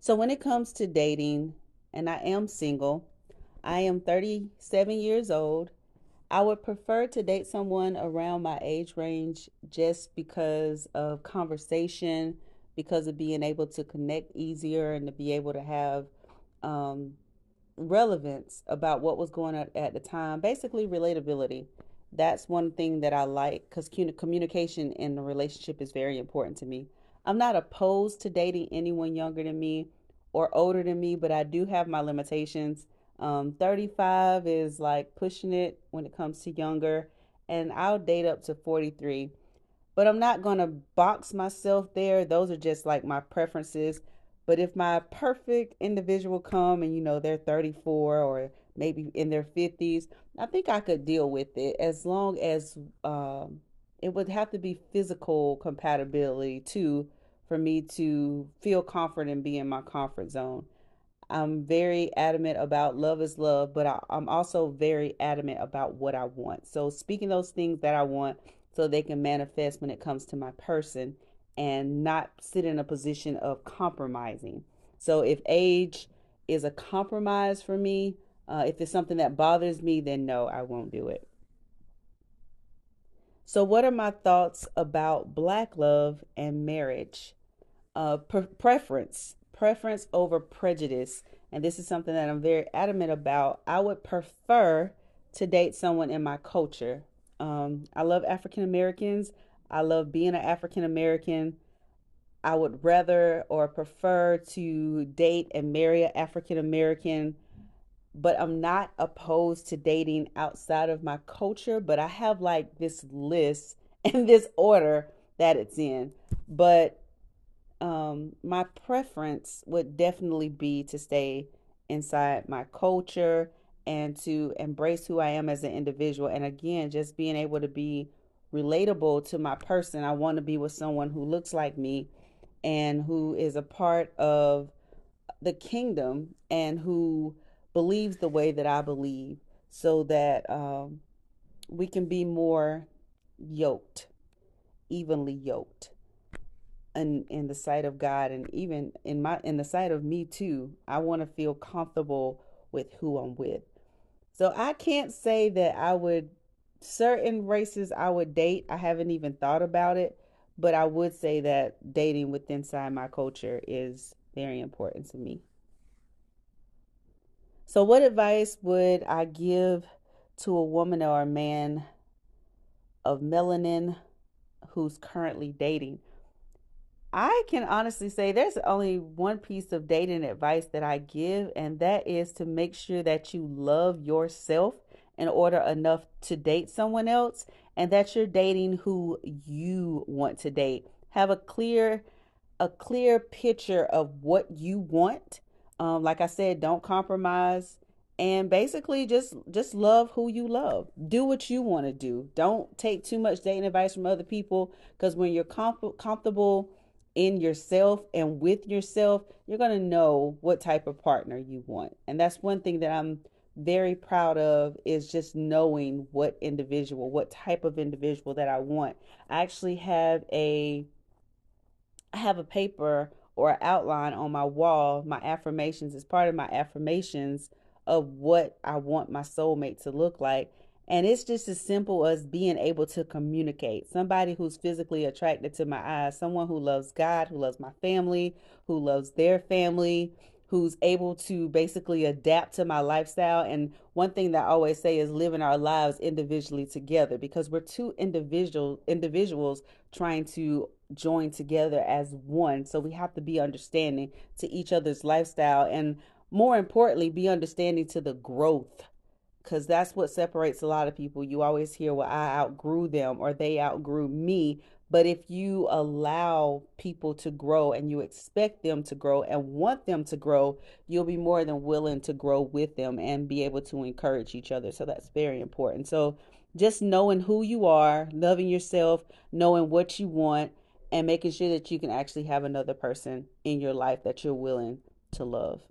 So when it comes to dating, and I am single, I am 37 years old. I would prefer to date someone around my age range just because of conversation, because of being able to connect easier and to be able to have um, relevance about what was going on at the time. Basically, relatability. That's one thing that I like because communication in a relationship is very important to me. I'm not opposed to dating anyone younger than me or older than me, but I do have my limitations. 35 is like pushing it when it comes to younger, and I'll date up to 43, but I'm not going to box myself there. Those are just like my preferences. But if my perfect individual come and they're 34 or maybe in their 50s, I think I could deal with it as long as it would have to be physical compatibility too for me to feel confident and be in my comfort zone. I'm very adamant about love is love, but I'm also very adamant about what I want. So speaking those things that I want so they can manifest when it comes to my person and not sit in a position of compromising. So if age is a compromise for me, if it's something that bothers me, then no, I won't do it. So, what are my thoughts about black love and marriage? Preference over prejudice, and this is something that I'm very adamant about. I would prefer to date someone in my culture. I love African Americans. I love being an African American. I would rather or prefer to date and marry an African American, but I'm not opposed to dating outside of my culture. But I have like this list and this order that it's in. But my preference would definitely be to stay inside my culture and to embrace who I am as an individual. And again, just being able to be relatable to my person. I want to be with someone who looks like me and who is a part of the kingdom and who believes the way that I believe so that we can be more yoked, evenly yoked in the sight of God, and even in the sight of me too. I want to feel comfortable with who I'm with. So I can't say that I would certain races I would date. I haven't even thought about it, but I would say that dating within inside my culture is very important to me. So what advice would I give to a woman or a man of melanin who's currently dating? I can honestly say there's only one piece of dating advice that I give, and that is to make sure that you love yourself in order enough to date someone else, and that you're dating who you want to date. Have a clear picture of what you want. Like I said, don't compromise, and basically just love who you love. Do what you want to do. Don't take too much dating advice from other people, because when you're comfortable in yourself and with yourself, you're going to know what type of partner you want. And that's one thing that I'm very proud of, is just knowing what type of individual that I want. I actually have a paper or an outline on my wall. My affirmations is part of my affirmations of what I want my soulmate to look like. And it's just as simple as being able to communicate. Somebody who's physically attracted to my eyes, someone who loves God, who loves my family, who loves their family, who's able to basically adapt to my lifestyle. And one thing that I always say is living our lives individually together, because we're two individuals trying to join together as one. So we have to be understanding to each other's lifestyle, and more importantly, be understanding to the growth, because that's what separates a lot of people. You always hear, well, I outgrew them or they outgrew me. But if you allow people to grow and you expect them to grow and want them to grow, you'll be more than willing to grow with them and be able to encourage each other. So that's very important. So just knowing who you are, loving yourself, knowing what you want, and making sure that you can actually have another person in your life that you're willing to love.